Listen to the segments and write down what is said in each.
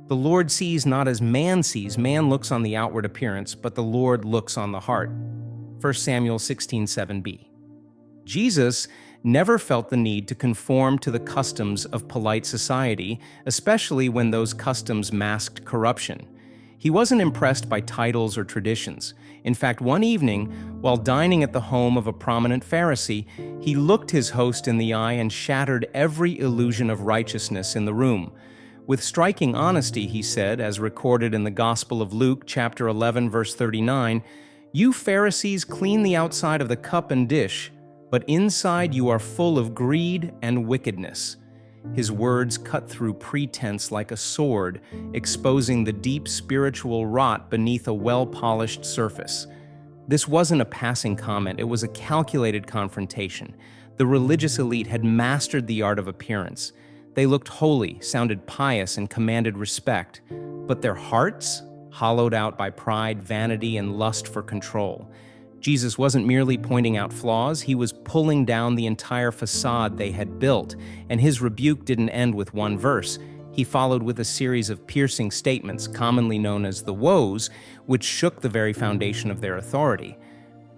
The Lord sees not as man sees. Man looks on the outward appearance, but the Lord looks on the heart. 1 Samuel 16:7b. Jesus never felt the need to conform to the customs of polite society, especially when those customs masked corruption. He wasn't impressed by titles or traditions. In fact, one evening, while dining at the home of a prominent Pharisee, he looked his host in the eye and shattered every illusion of righteousness in the room. With striking honesty, he said, as recorded in the Gospel of Luke, chapter 11, verse 39, "You Pharisees clean the outside of the cup and dish, but inside you are full of greed and wickedness." His words cut through pretense like a sword, exposing the deep spiritual rot beneath a well-polished surface. This wasn't a passing comment, it was a calculated confrontation. The religious elite had mastered the art of appearance. They looked holy, sounded pious, and commanded respect. But their hearts, hollowed out by pride, vanity, and lust for control. Jesus wasn't merely pointing out flaws, he was pulling down the entire facade they had built, and his rebuke didn't end with one verse. He followed with a series of piercing statements, commonly known as the woes, which shook the very foundation of their authority.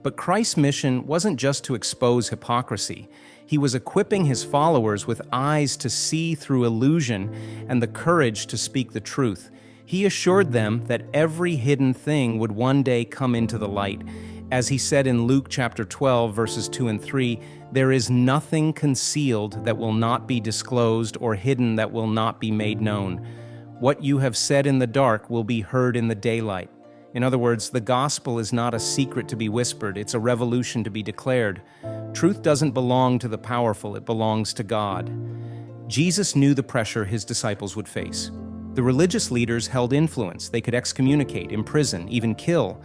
But Christ's mission wasn't just to expose hypocrisy. He was equipping his followers with eyes to see through illusion and the courage to speak the truth. He assured them that every hidden thing would one day come into the light. As he said in Luke chapter 12, verses 2 and 3, "There is nothing concealed that will not be disclosed or hidden that will not be made known. What you have said in the dark will be heard in the daylight." In other words, the gospel is not a secret to be whispered, it's a revolution to be declared. Truth doesn't belong to the powerful, it belongs to God. Jesus knew the pressure his disciples would face. The religious leaders held influence. They could excommunicate, imprison, even kill.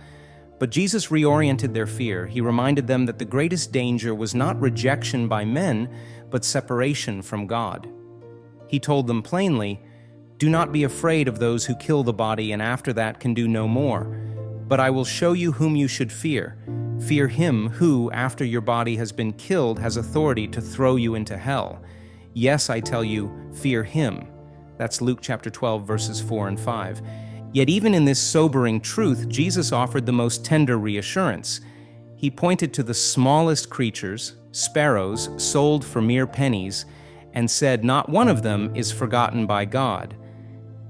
But Jesus reoriented their fear. He reminded them that the greatest danger was not rejection by men, but separation from God. He told them plainly, "Do not be afraid of those who kill the body and after that can do no more. But I will show you whom you should fear. Fear him who, after your body has been killed, has authority to throw you into hell. Yes, I tell you, fear him." That's Luke chapter 12, verses 4 and 5. Yet even in this sobering truth, Jesus offered the most tender reassurance. He pointed to the smallest creatures, sparrows, sold for mere pennies, and said, "Not one of them is forgotten by God."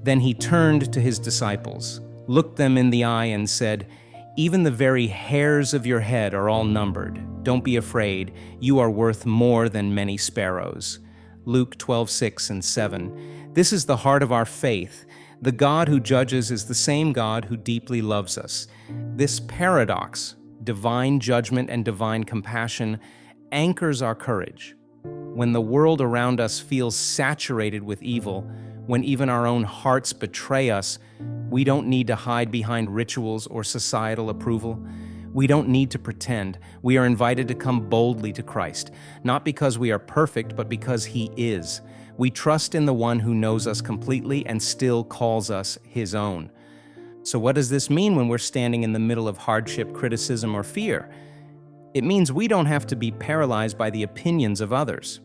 Then he turned to his disciples, looked them in the eye, and said, "Even the very hairs of your head are all numbered. Don't be afraid. You are worth more than many sparrows." Luke 12:6 and 7. This is the heart of our faith. The God who judges is the same God who deeply loves us. This paradox, divine judgment and divine compassion, anchors our courage. When the world around us feels saturated with evil, when even our own hearts betray us, we don't need to hide behind rituals or societal approval. We don't need to pretend. We are invited to come boldly to Christ, not because we are perfect, but because He is. We trust in the one who knows us completely and still calls us His own. So what does this mean when we're standing in the middle of hardship, criticism, or fear? It means we don't have to be paralyzed by the opinions of others.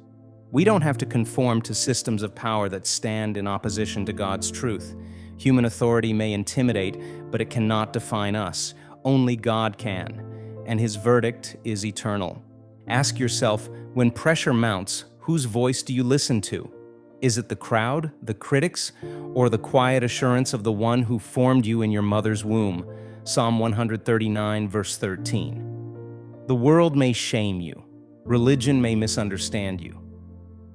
We don't have to conform to systems of power that stand in opposition to God's truth. Human authority may intimidate, but it cannot define us. Only God can, and His verdict is eternal. Ask yourself, when pressure mounts, whose voice do you listen to? Is it the crowd, the critics, or the quiet assurance of the one who formed you in your mother's womb? Psalm 139, verse 13. The world may shame you. Religion may misunderstand you.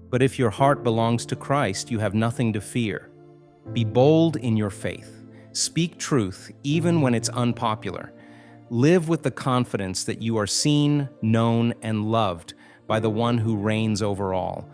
But if your heart belongs to Christ, you have nothing to fear. Be bold in your faith. Speak truth, even when it's unpopular. Live with the confidence that you are seen, known, and loved by the one who reigns over all.